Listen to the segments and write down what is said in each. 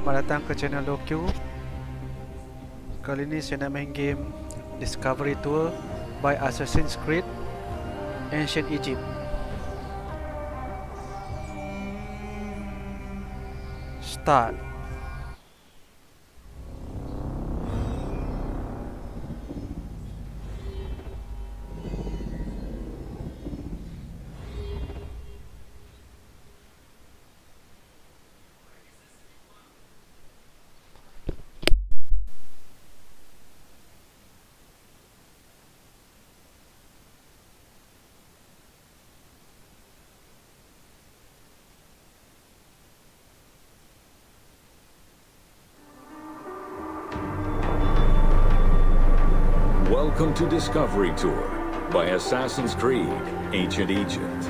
Selamat datang ke channel lowq. Kali ini saya nak main game Discovery Tour by Assassin's Creed Ancient Egypt. Start. Welcome to Discovery Tour by Assassin's Creed Ancient Egypt.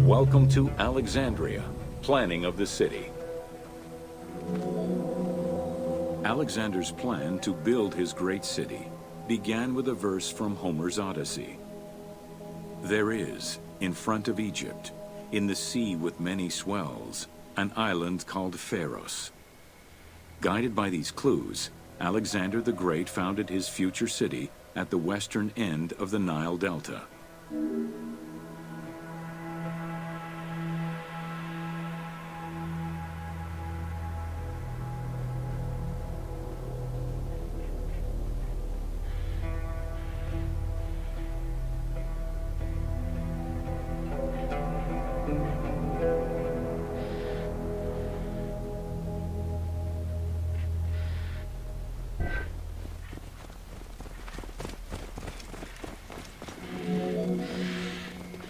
Welcome to Alexandria, planning of the city. Alexander's plan to build his great city began with a verse from Homer's Odyssey. There is, in front of Egypt, in the sea with many swells, an island called Pharos. Guided by these clues, Alexander the Great founded his future city at the western end of the Nile Delta.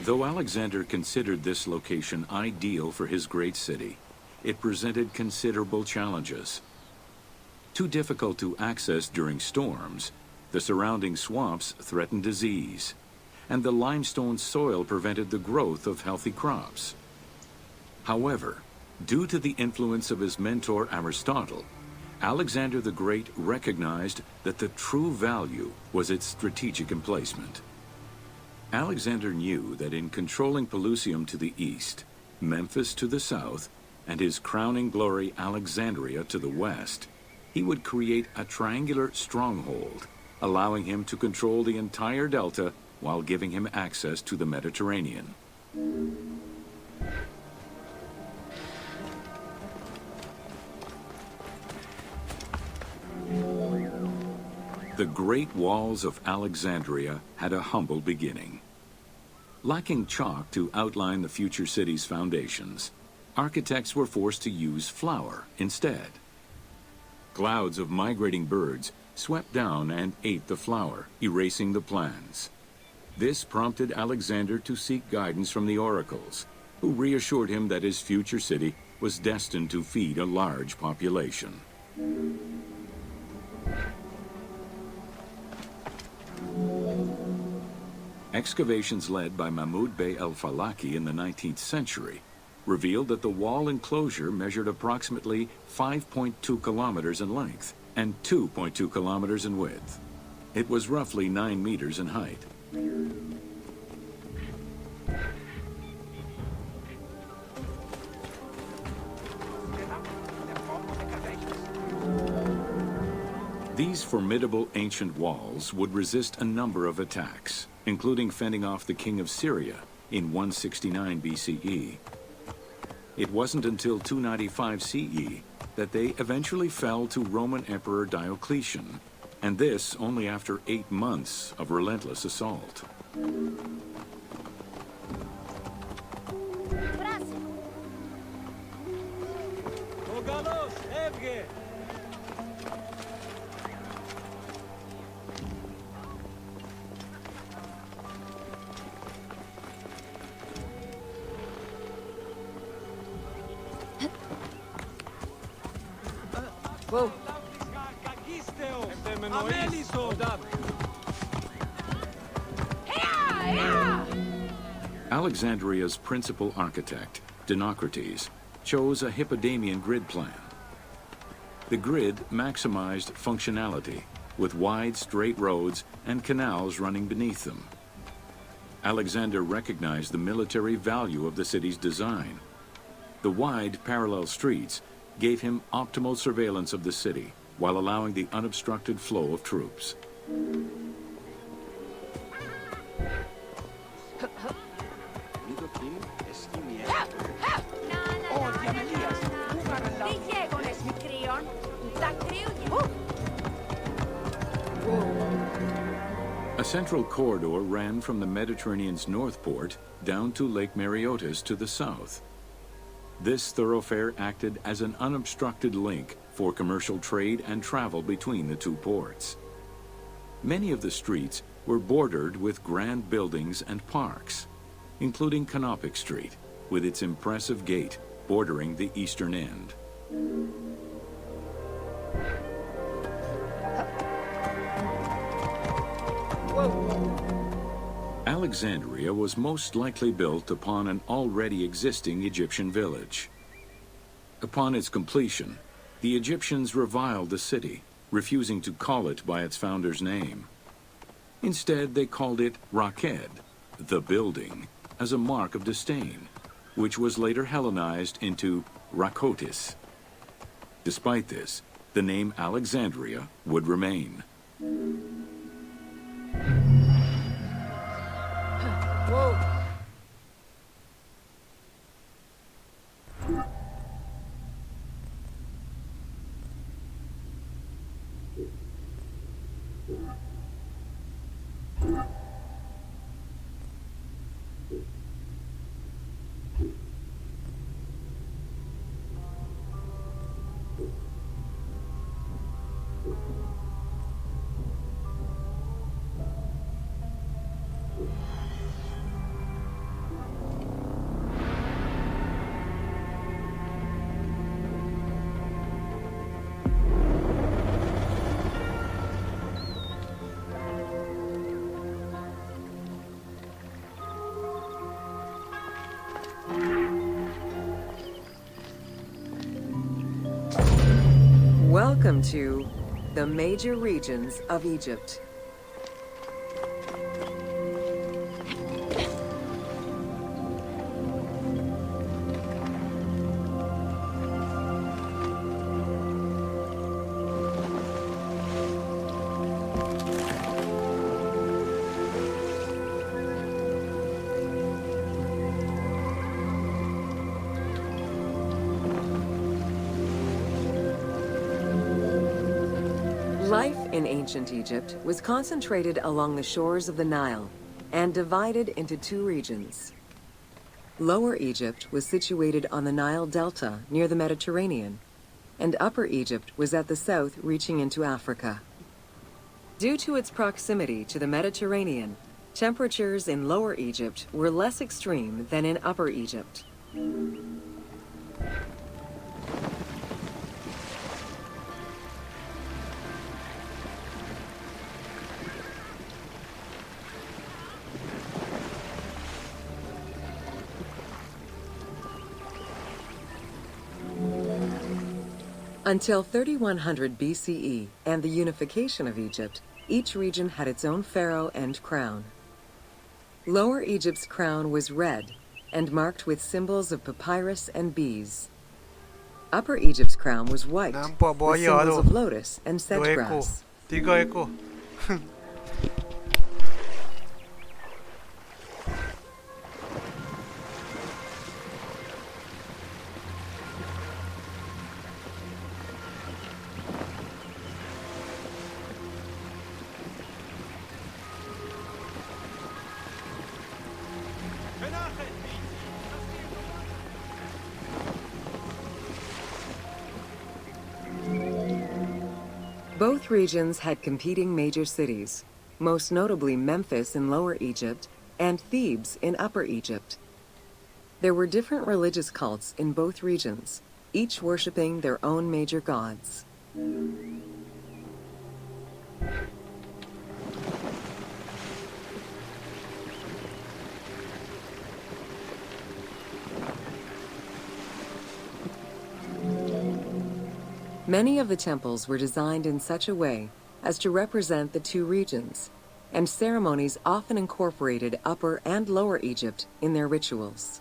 Though Alexander considered this location ideal for his great city, it presented considerable challenges. Too difficult to access during storms, the surrounding swamps threatened disease, and the limestone soil prevented the growth of healthy crops. However, due to the influence of his mentor Aristotle, Alexander the Great recognized that the true value was its strategic emplacement. Alexander knew that in controlling Pelusium to the east, Memphis to the south, and his crowning glory Alexandria to the west, he would create a triangular stronghold, allowing him to control the entire delta while giving him access to the Mediterranean. The Great Walls of Alexandria had a humble beginning. Lacking chalk to outline the future city's foundations, architects were forced to use flour instead. Clouds of migrating birds swept down and ate the flour, erasing the plans. This prompted Alexander to seek guidance from the oracles, who reassured him that his future city was destined to feed a large population. Excavations led by Mahmud Bey el-Falaki in the 19th century revealed that the wall enclosure measured approximately 5.2 kilometers in length and 2.2 kilometers in width. It was roughly 9 meters in height. These formidable ancient walls would resist a number of attacks, including fending off the king of Syria in 169 BCE. It wasn't until 295 CE that they eventually fell to Roman Emperor Diocletian, and this only after 8 months of relentless assault. Whoa. Alexandria's principal architect, Dinocrates, chose a Hippodamian grid plan. The grid maximized functionality, with wide, straight roads and canals running beneath them. Alexander recognized the military value of the city's design. The wide, parallel streets gave him optimal surveillance of the city, while allowing the unobstructed flow of troops. A central corridor ran from the Mediterranean's north port down to Lake Mareotis to the south. This thoroughfare acted as an unobstructed link for commercial trade and travel between the two ports. Many of the streets were bordered with grand buildings and parks, including Canopic Street, with its impressive gate bordering the eastern end. Alexandria was most likely built upon an already existing Egyptian village. Upon its completion, the Egyptians reviled the city, refusing to call it by its founder's name. Instead, they called it Raked, the building, as a mark of disdain, which was later Hellenized into Rakotis. Despite this, the name Alexandria would remain. Whoa. Welcome to the major regions of Egypt. Life in ancient Egypt was concentrated along the shores of the Nile and divided into two regions. Lower Egypt was situated on the Nile Delta near the Mediterranean, and Upper Egypt was at the south reaching into Africa. Due to its proximity to the Mediterranean, temperatures in Lower Egypt were less extreme than in Upper Egypt. Until 3100 BCE and the unification of Egypt, each region had its own pharaoh and crown. Lower Egypt's crown was red and marked with symbols of papyrus and bees. Upper Egypt's crown was white, Nampak with buaya symbols tu. of lotus and 2 sedge ekor. grass. 3 ekor. Both regions had competing major cities, most notably Memphis in Lower Egypt and Thebes in Upper Egypt. There were different religious cults in both regions, each worshipping their own major gods. Many of the temples were designed in such a way as to represent the two regions, and ceremonies often incorporated Upper and Lower Egypt in their rituals.